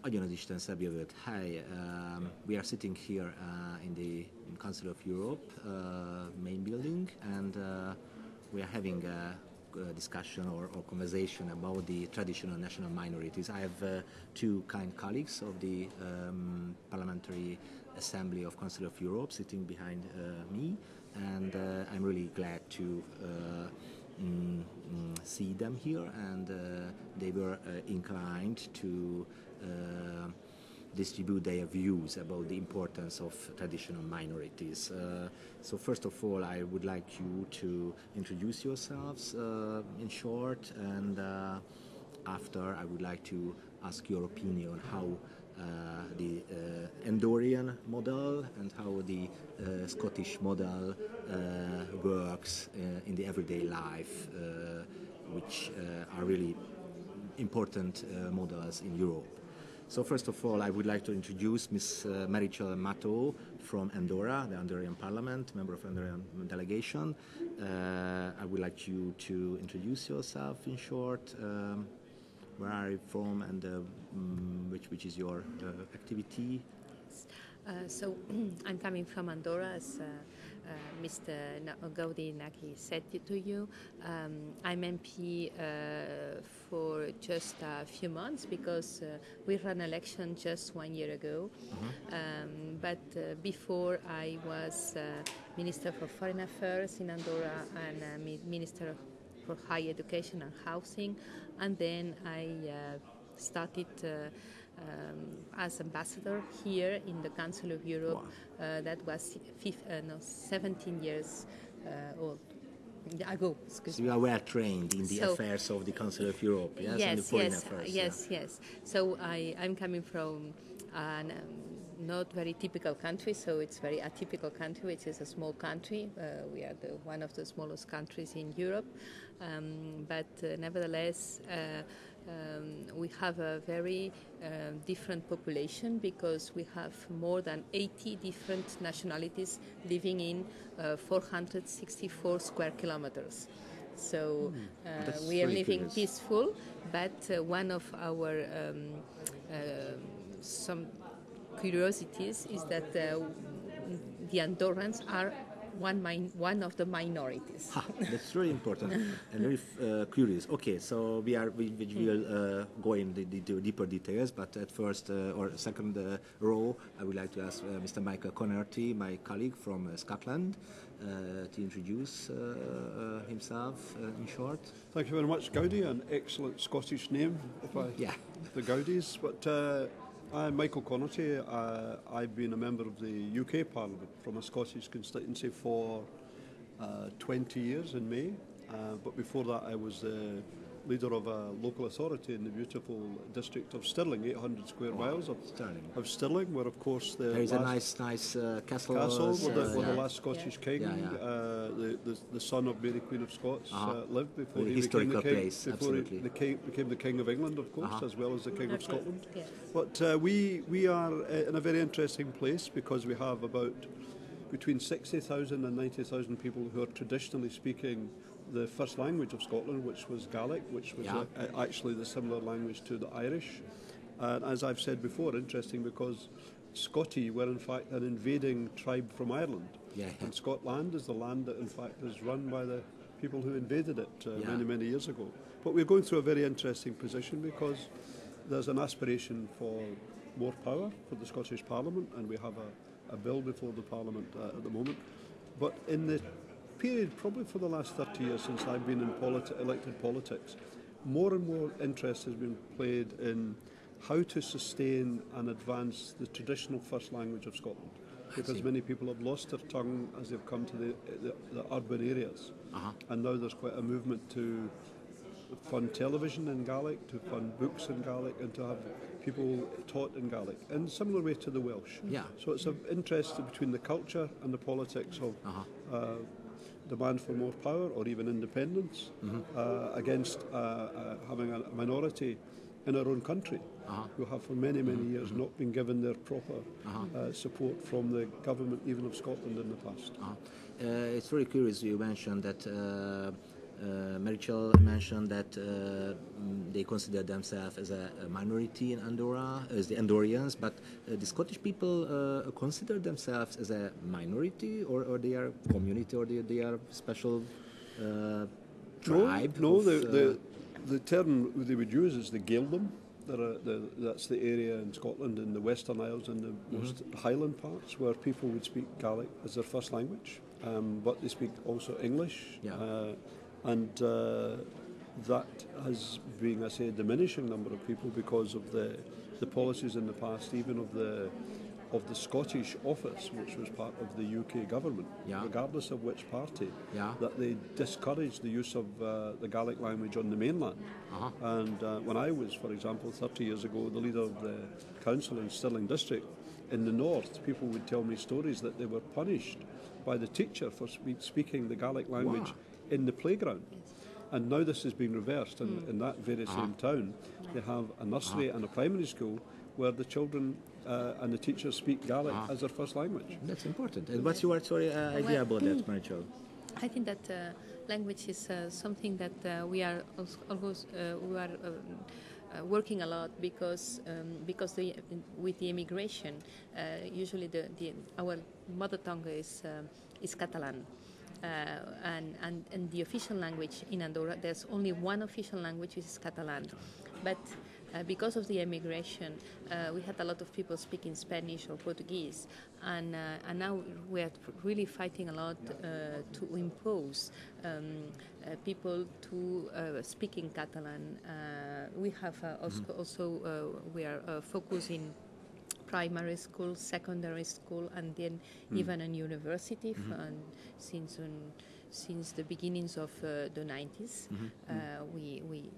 Adjon az Isten szebb jövőt. Hi, we are sitting here in the Council of Europe main building, and we are having a discussion or conversation about the traditional national minorities. I have two kind colleagues of the Parliamentary Assembly of Council of Europe sitting behind me, and I'm really glad to see them here, and they were inclined to distribute their views about the importance of traditional minorities. So first of all, I would like you to introduce yourselves in short, and after I would like to ask your opinion on how the Andorran model and how the Scottish model works in the everyday life, which are really important models in Europe. So first of all, I would like to introduce Ms. Marichel Mato from Andorra, the Andorran Parliament, member of Andorran delegation. I would like you to introduce yourself in short. Where are you from, and which is your activity? So I'm coming from Andorra, as Mr. Gaudi-Nagy said to you. I'm MP for just a few months because we ran election just 1 year ago. But before I was Minister for Foreign Affairs in Andorra and Minister for Higher Education and Housing, and then I started as ambassador here in the Council of Europe. Wow. That was 17 years old ago. So you are well trained in the affairs of the Council of Europe, yes, and the foreign affairs. Yes. So I'm coming from not very typical country, so it's very atypical country, which is a small country. We are one of the smallest countries in Europe, but nevertheless we have a very different population because we have more than 80 different nationalities living in 464 square kilometers. So we are living peaceful, but one of our some curiosities is that the Andorrans are one of the minorities. That's really important and very curious. Okay, so we will go in the deeper details, but at first or second row, I would like to ask Mr. Michael Connerty, my colleague from Scotland, to introduce himself in short. Thank you very much, Gaudi, an excellent Scottish name, the Gaudis. But I'm Michael Connerty. I've been a member of the UK Parliament from a Scottish constituency for 20 years in May. But before that, I was the leader of a local authority in the beautiful district of Stirling, 800 square miles of Stirling, where of course there is a nice castle where the last Scottish king, the son of Mary Queen of Scots, lived before he became the king. Place, became the King of England, of course, as well as the King of Scotland. Yes. But we are in a very interesting place because we have about between 60,000 and 90,000 people who are traditionally speaking the first language of Scotland, which was Gaelic, which was actually the similar language to the Irish. And as I've said before, interesting because Scoti were in fact an invading tribe from Ireland. And Scotland is the land that in fact is run by the people who invaded it many years ago. But we're going through a very interesting position because there's an aspiration for more power for the Scottish Parliament, and we have a bill before the Parliament at the moment. But in the period, probably for the last 30 years since I've been in elected politics, more and more interest has been played in how to sustain and advance the traditional first language of Scotland. Because many people have lost their tongue as they've come to the urban areas. And now there's quite a movement to fund television in Gaelic, to fund books in Gaelic, and to have people taught in Gaelic, in a similar way to the Welsh. So it's of interest between the culture and the politics of demand for more power or even independence against having a minority in our own country who have for many years not been given their proper support from the government even of Scotland in the past. It's very curious you mentioned that Marichal mentioned that they consider themselves as a minority in Andorra, as the Andorrians, but the Scottish people consider themselves as a minority, or they are community, or they are special tribe? No, the term they would use is the Gaeldom. That's the area in Scotland, in the Western Isles and the most Highland parts, where people would speak Gaelic as their first language, but they speak also English. Yeah. And that has been, I say, a diminishing number of people because of the policies in the past, even of the Scottish office, which was part of the UK government, regardless of which party, that they discouraged the use of the Gaelic language on the mainland. And when I was, for example, 30 years ago, the leader of the council in Stirling District, in the north, people would tell me stories that they were punished by the teacher for speaking the Gaelic language in the playground. And now this has been reversed, and in that very same town, they have a nursery and a primary school where the children and the teachers speak Gaelic as their first language. That's important. And what's your idea about that, Marichal? I think that language is something that we are working a lot because with the immigration, usually our mother tongue is Catalan. And the official language in Andorra, there's only one official language, which is Catalan. But because of the immigration, we had a lot of people speaking Spanish or Portuguese, and now we are really fighting a lot to impose people to speak in Catalan. We have also we are focusing primary school, secondary school, and then even a university since the beginnings of the 90s. We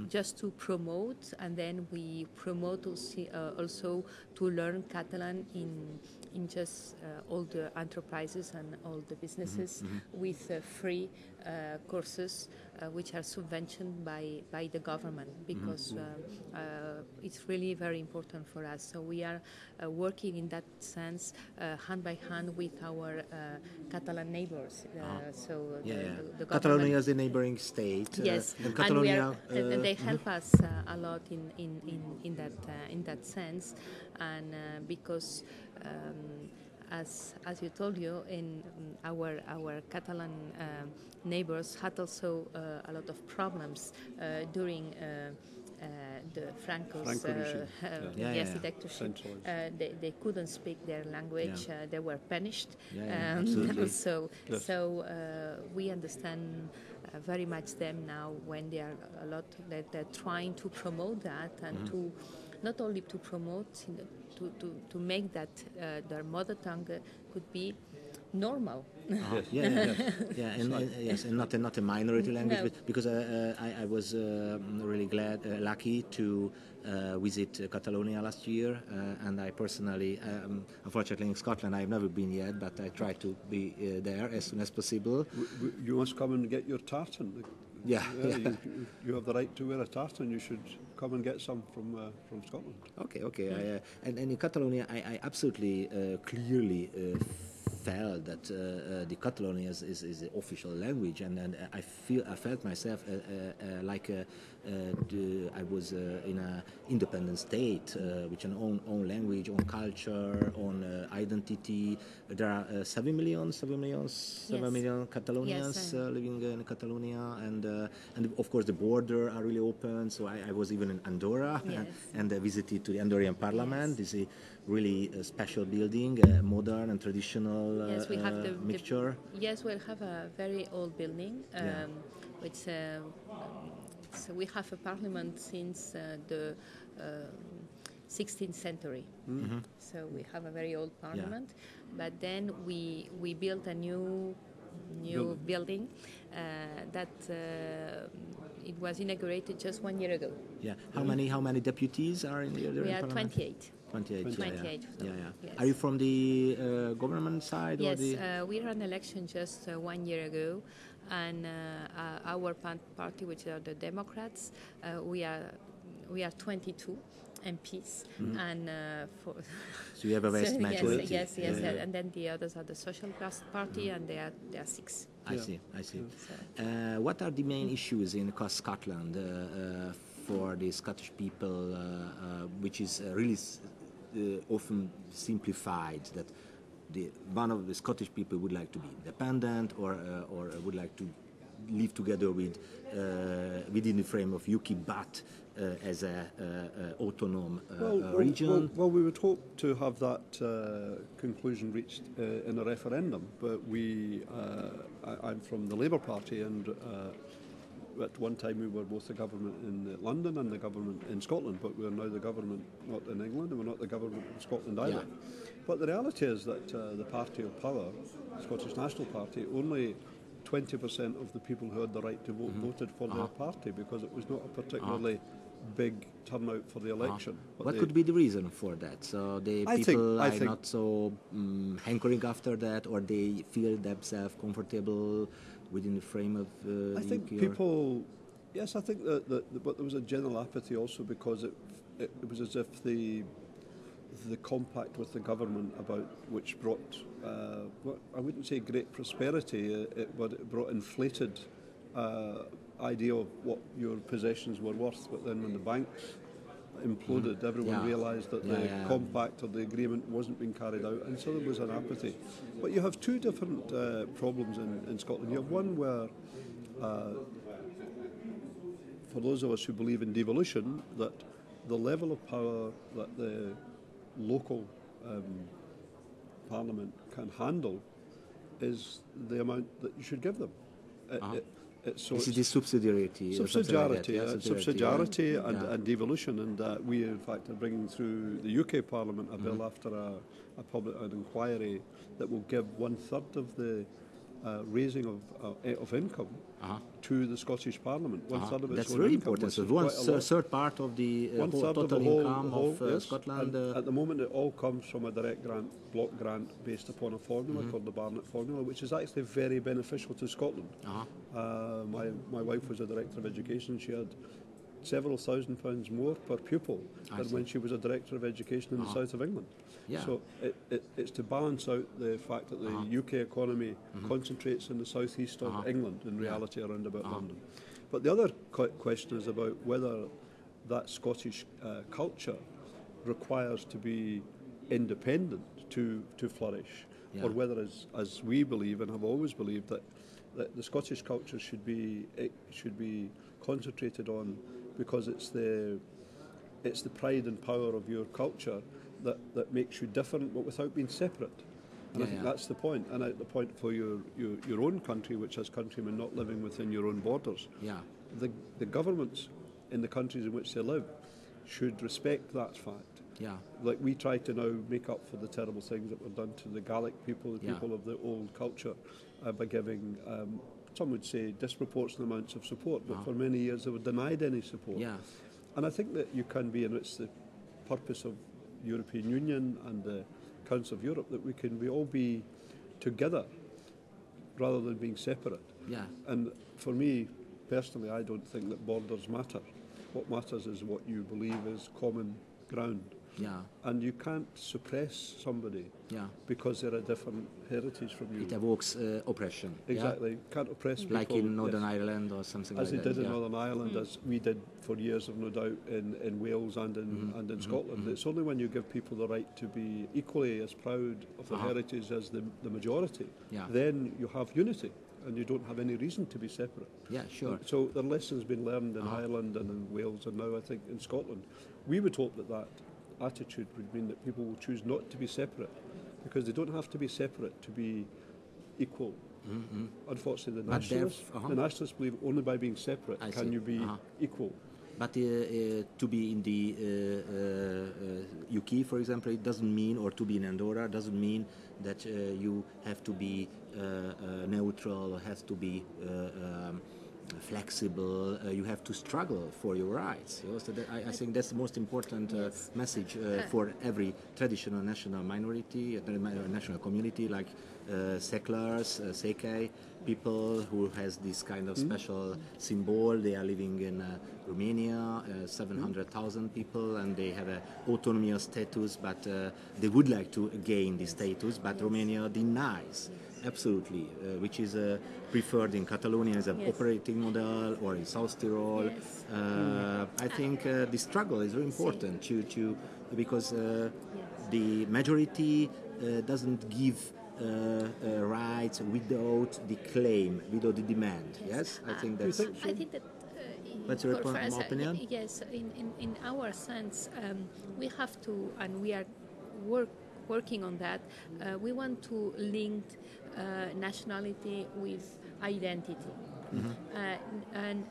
just to promote, and then we promote also to learn Catalan in just all the enterprises and all the businesses with free courses which are subventioned by the government, because it's really very important for us. So we are working in that sense hand by hand with our Catalan neighbors. The Catalonia is the neighboring state. Yes, and Catalonia, and they help us a lot in that sense, and because. As you told you, in our Catalan neighbors had also a lot of problems during the Franco's dictatorship. They couldn't speak their language. They were punished. So we understand very much them now when they are they're trying to promote that, and to not only to promote, to make that their mother tongue could be normal. And not a minority language, No. because I was really lucky to visit Catalonia last year, and I personally, unfortunately in Scotland I've never been yet, but I try to be there as soon as possible. You must come and get your tartan. You have the right to wear a tartan. You should come and get some from Scotland. Okay. And in Catalonia, I absolutely clearly felt that the Catalonian is the official language, and I felt myself like I was in an independent state with an own language, own culture, own identity. There are 7 million Catalonians living in Catalonia, and of course the border are really open. So I was even in Andorra and visited to the Andorran Parliament. This is a really special building, modern and traditional we have mixture. We have a very old building, which so we have a parliament since the 16th century. So we have a very old parliament, but then we built a new building that it was inaugurated just 1 year ago. How many deputies are in the We are parliament? 28. 28. Yes. Are you from the government side? Yes, or we ran an election just 1 year ago, and our party, which are the Democrats, we are 22 MPs, and so you have a vast majority. Yes, and then the others are the Social Party, and they are 6. I see. What are the main issues in Scotland for the Scottish people, which is really often simplified, that one of the Scottish people would like to be independent or would like to live together within the frame of UK, but as a autonomous region? Well, we would hope to have that conclusion reached in a referendum, but I'm from the Labour Party, and at one time we were both the government in London and the government in Scotland, but we're now the government not in England, and we're not the government in Scotland either. Yeah. But the reality is that the party of power, the Scottish National Party, only 20% of the people who had the right to vote voted for their party, because it was not a particularly big turnout for the election. What could be the reason for that? So the people are not so hankering after that, or they feel themselves comfortable within the frame of I think UK, people, yes, I think but there was a general apathy also, because it was as if the compact with the government about which brought, I wouldn't say great prosperity, but it brought inflated idea of what your possessions were worth. But then when the banks imploded, everyone realised that the compact or the agreement wasn't being carried out, and so there was an apathy. But you have two different problems in Scotland. You have one where, for those of us who believe in devolution, that the level of power that the local parliament can handle is the amount that you should give them. This is the subsidiarity. Subsidiarity and devolution, and we in fact are bringing through the UK Parliament a bill after an inquiry that will give 1/3 of the raising of income to the Scottish Parliament. 1/3 of its That's own really income, important. So third part of the total income of Scotland. And at the moment, it all comes from a direct grant, block grant, based upon a formula called the Barnett formula, which is actually very beneficial to Scotland. My wife was a director of education. She had several £1,000s more per pupil than when she was a director of education in the south of England. So it's to balance out the fact that the UK economy concentrates in the southeast of England, in reality around about London. But the other question is about whether that Scottish culture requires to be independent to flourish, or whether, as we believe and have always believed, that the Scottish culture should be concentrated on, because it's the pride and power of your culture that makes you different, but without being separate. And I think that's the point. And the point for your own country, which has countrymen not living within your own borders, the governments in the countries in which they live should respect that fact. Like we try to now make up for the terrible things that were done to the Gaelic people, the people of the old culture, by giving, some would say, disproportionate amounts of support, but for many years they were denied any support. And I think that you can be, and it's the purpose of European Union and the Council of Europe, that we can all be together rather than being separate. And for me personally, I don't think that borders matter. What matters is what you believe is common ground. And you can't suppress somebody because they're a different heritage from you. It evokes oppression. Exactly. Can't oppress people. Like in Northern Ireland or something like that. As they did in Northern Ireland, as we did for years, of no doubt, in Wales and in Scotland. It's only when you give people the right to be equally as proud of their heritage as the majority, then you have unity, and you don't have any reason to be separate. So the lessons been learned in Ireland and in Wales, and now I think in Scotland. We would hope that attitude would mean that people will choose not to be separate, because they don't have to be separate to be equal. Unfortunately, the nationalists believe only by being separate can you be equal. But to be in the UK, for example, it doesn't mean, or to be in Andorra, doesn't mean that you have to be neutral, or have to be flexible. You have to struggle for your rights. So I think that's the most important message for every traditional national minority, national community, like settlers, Seke people who has this kind of special symbol. They are living in Romania, 700,000 people, and they have an autonomous status, but they would like to gain this status, but Romania denies. absolutely. Which is preferred in Catalonia as an operating model, or in South Tyrol. Yes. I think the struggle is very important because the majority doesn't give rights without the claim, without the demand. Yes, I think that's. I think that. What's your opinion? Yes, in our sense, we have to, and we are working on that. We want to link nationality with identity. And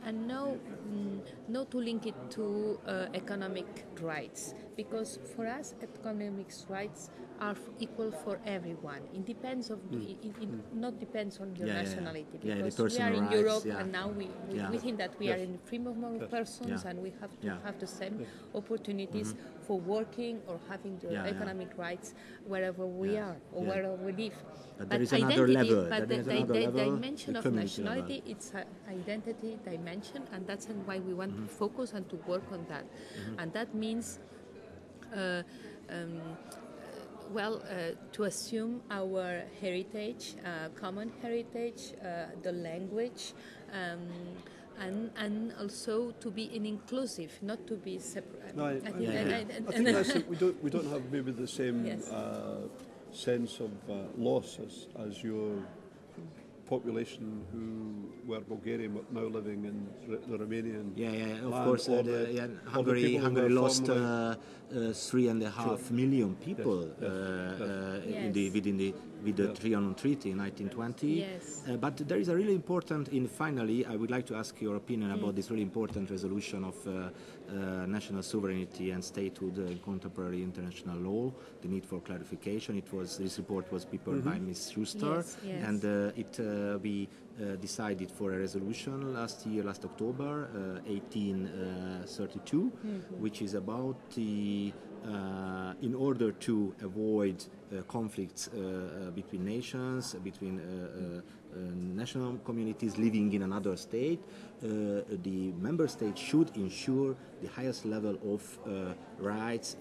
not to link it to economic rights, because for us economic rights are equal for everyone. It depends of it not depends on your nationality, because we are in Europe and now we think that we are in freedom of persons and we have to have the same opportunities for working or having the economic rights wherever we are or wherever we live. But there is another level. But the dimension of nationality, it's an identity dimension, and that's why we want to focus and to work on that. And that means, to assume our heritage, common heritage, the language, and also to be inclusive, not to be separate. No, I think that's it. We don't have maybe the same sense of loss as your population who were Bulgarian but now living in the Romanian of land, course. Hungary lost 3.5 million people with the Trianon Treaty in 1920. Yes. But there is a really important. Finally, I would like to ask your opinion about this really important resolution of national sovereignty and statehood in contemporary international law. The need for clarification. This report was prepared by Ms. Schuster, and we decided for a resolution last October, 1832, which is about in order to avoid conflicts between nations, between national communities living in another state, the member state should ensure the highest level of rights,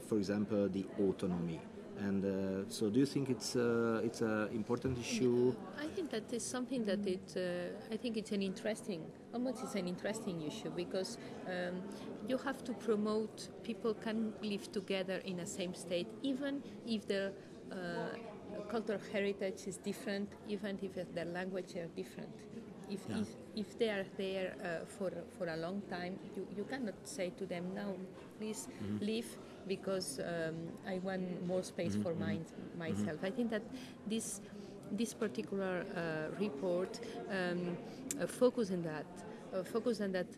for example, the autonomy. And so, do you think it's an important issue? I think that is something that I think it's an interesting issue, because you have to promote people can live together in the same state, even if their cultural heritage is different, even if their language are different. If they are there for a long time, you cannot say to them, now please leave, because I want more space for myself. I think that this particular report focus on that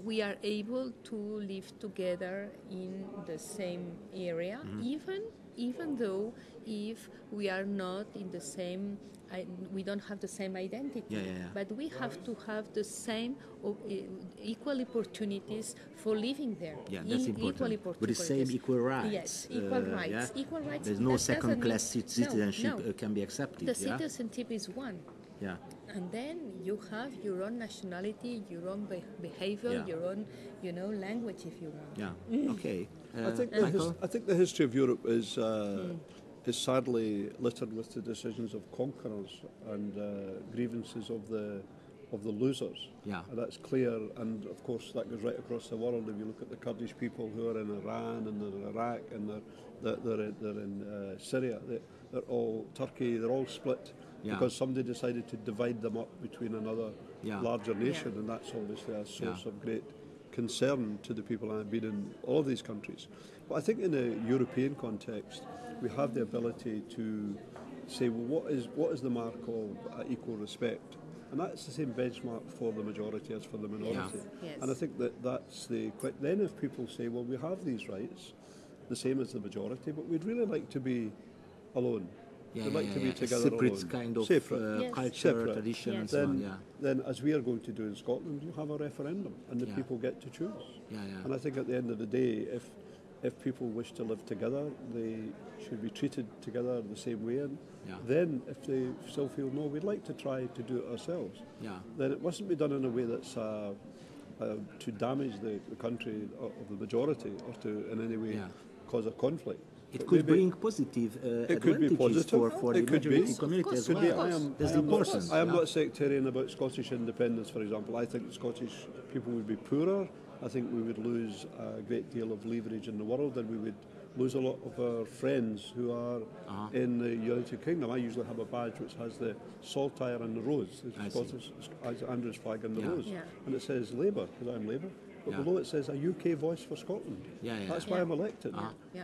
we are able to live together in the same area, even though if we are not in the same, we don't have the same identity, but we have to have the same equal opportunities for living there. Yeah, that's important. With the same equal rights. Yes, equal rights. Equal rights. There's no second-class citizenship can be accepted. The citizenship is one. Yeah. And then you have your own nationality, your own behavior, your own, language, if you want. Yeah. Okay. I think the history of Europe is sadly littered with the decisions of conquerors and grievances of the losers. Yeah. And that's clear, and of course that goes right across the world. If you look at the Kurdish people who are in Iran and they're in Iraq and they're in Syria, they're all Turkey. They're all split because somebody decided to divide them up between another larger nation, and that's obviously a source of great concern to the people that have been in all of these countries. But I think in a European context, we have the ability to say, well, what is the mark of equal respect? And that's the same benchmark for the majority as for the minority. Yes. And I think that's the... Then if people say, well, we have these rights, the same as the majority, but we'd really like to be alone. We'd like to be together separate alone. Kind of culture, separate. tradition, and so on. Then, as we are going to do in Scotland, you have a referendum, and the people get to choose. And I think at the end of the day, if people wish to live together, they should be treated together the same way. And then, if they still feel, no, we'd like to try to do it ourselves, then it mustn't be done in a way that's to damage the country of the majority or to in any way cause a conflict. it could bring positive advantages for the majority community as well. That's important. I am not sectarian about Scottish independence, for example. I think Scottish people would be poorer. I think we would lose a great deal of leverage in the world, and we would lose a lot of our friends who are in the United Kingdom. I usually have a badge which has the saltire and the rose, the Scottish Andrew's flag and the rose, and it says Labour, because I'm Labour. But below it says a UK voice for Scotland. That's why I'm elected,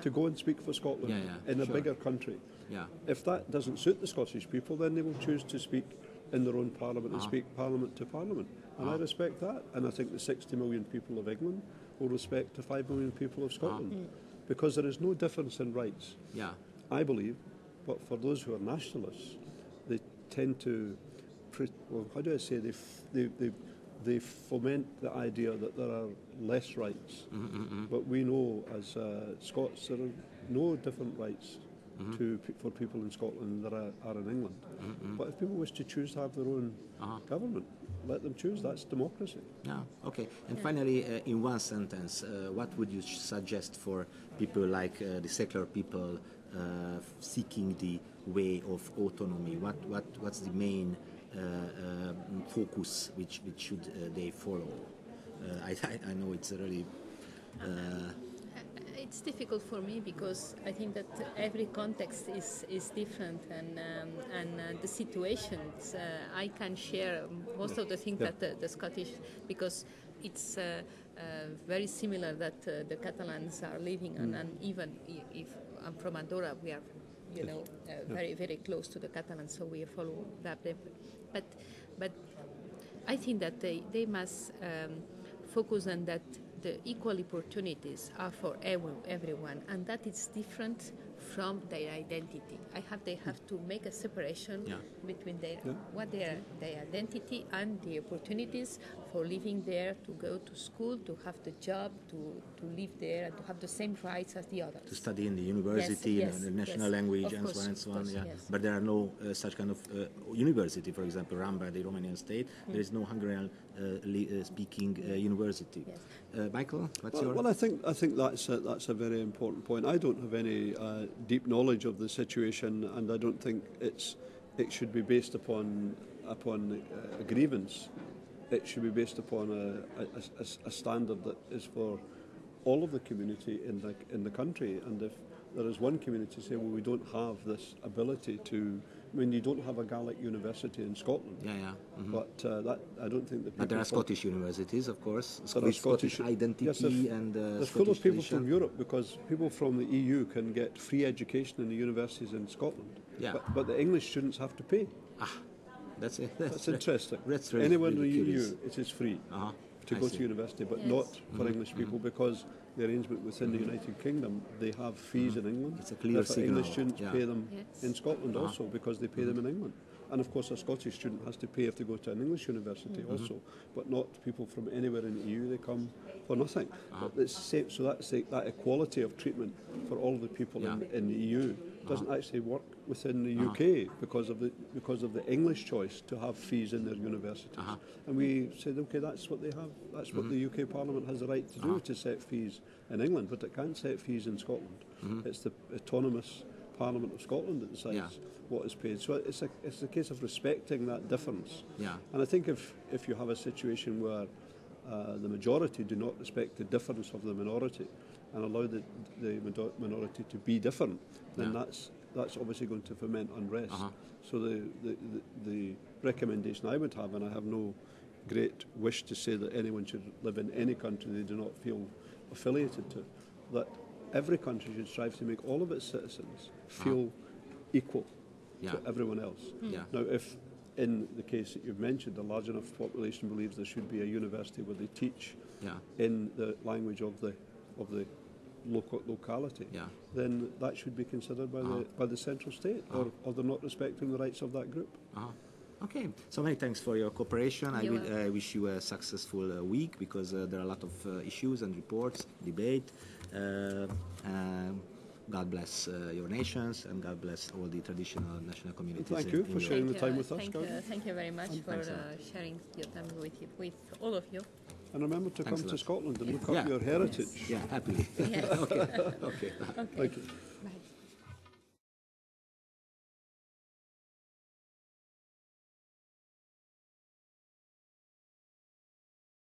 to go and speak for Scotland in a bigger country. If that doesn't suit the Scottish people, then they will choose to speak in their own parliament and speak parliament to parliament. And I respect that. And I think the 60 million people of England will respect the 5 million people of Scotland. Because there is no difference in rights, I believe. But for those who are nationalists, they tend to, well, how do I say, they foment the idea that there are less rights. But we know as Scots there are no different rights for people in Scotland that are in England. But if people wish to choose to have their own government, let them choose. That's democracy. Okay. And finally, in one sentence, what would you suggest for people like the secular people seeking the way of autonomy? What's the main focus which should they follow? I know it's a really it's difficult for me because I think that every context is different, and the situations I can share most of the things that the Scottish, because it's very similar that the Catalans are living on, and even if I'm from Andorra, we are very, very close to the Catalans, so we follow that. But I think that they must focus on that the equal opportunities are for everyone, and that is different from their identity. They have to make a separation between their identity and the opportunities for living there, to go to school, to have the job, to live there, and to have the same rights as the others. To study in the university, in the national language, and so on and so on. But there are no such kind of university, for example, run by the Romanian state. There is no Hungarian speaking university. Michael, what's your? Well, I think that's a very important point. I don't have any deep knowledge of the situation, and I don't think it should be based upon a grievance. It should be based upon a standard that is for all of the community in the country. And if there is one community say, well, we don't have this ability to. I mean, you don't have a Gaelic university in Scotland. But that I don't think that. But there are Scottish universities, of course. There are Scottish identity and. There's full of people from Europe, because people from the EU can get free education in the universities in Scotland. But the English students have to pay. That's interesting. That's Anyone really in the EU, it is free to go to university, but not for English people, because the arrangement within the United Kingdom, they have fees in England. It's a clear signal. English students pay them in Scotland also, because they pay them in England. And of course, a Scottish student has to pay if they go to an English university also, but not people from anywhere in the EU. They come for nothing. But it's the same, so that's that equality of treatment for all the people in the EU doesn't actually work within the UK because of the English choice to have fees in their universities. And we said, okay, that's what they have. That's what the UK Parliament has the right to do, to set fees in England, but it can't set fees in Scotland. It's the autonomous Parliament of Scotland that decides what is paid. So it's a case of respecting that difference. And I think if you have a situation where the majority do not respect the difference of the minority and allow the minority to be different, then that's obviously going to foment unrest. So the recommendation I would have, and I have no great wish to say that anyone should live in any country they do not feel affiliated to, that every country should strive to make all of its citizens feel equal to everyone else. Now, if in the case that you've mentioned, a large enough population believes there should be a university where they teach in the language of the locality, then that should be considered by the central state, or they're not respecting the rights of that group. Okay, so many thanks for your cooperation. I wish you a successful week, because there are a lot of issues and reports, debate. God bless your nations, and God bless all the traditional national communities. Thank you for sharing the time with us. Thank you very much for sharing your time with all of you. And remember to come to Scotland and look up your heritage. Happily. Yes. Okay. Thank you. Bye.